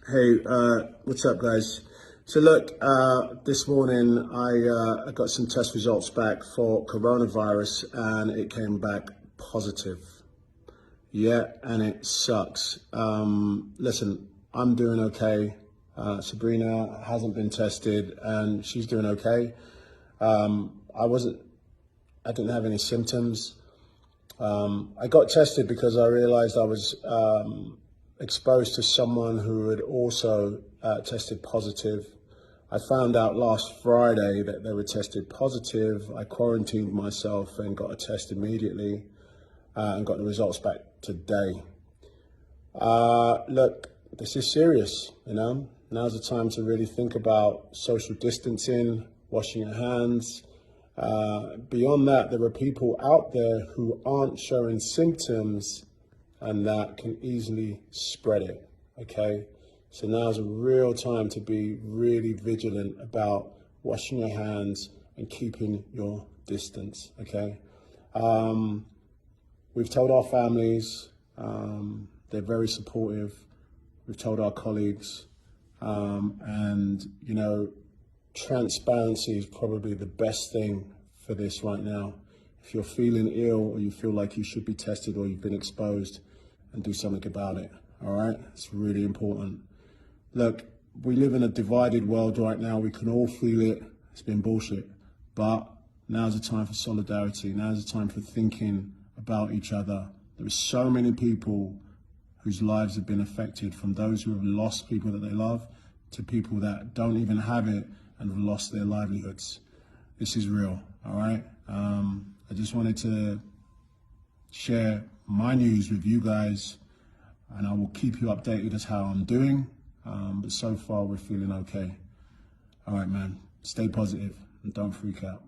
Hey, what's up, guys? So look, this morning I got some test results back for coronavirus, and it came back positive. Yeah, and it sucks. Listen, I'm doing okay. Sabrina hasn't been tested, and she's doing okay. I wasn't. I didn't have any symptoms. I got tested because I realized I was exposed to someone who had also tested positive. I found out last Friday that they were tested positive. I quarantined myself and got a test immediately and got the results back today. Look, this is serious, Now's the time to really think about social distancing, washing your hands. Beyond that, there are people out there who aren't showing symptoms and that can easily spread it, okay? So now's a real time to be really vigilant about washing your hands and keeping your distance, okay? We've told our families, they're very supportive. We've told our colleagues, and transparency is probably the best thing for this right now. If you're feeling ill or you feel like you should be tested or you've been exposed, and do something about it, all right? It's really important. Look, we live in a divided world right now. We can all feel it. It's been bullshit. But now's the time for solidarity. Now's the time for thinking about each other. There are so many people whose lives have been affected, from those who have lost people that they love to people that don't even have it and have lost their livelihoods. This is real, all right? I just wanted to share my news with you guys, and I will keep you updated as how I'm doing. But so far, we're feeling okay. All right, man. Stay positive and don't freak out.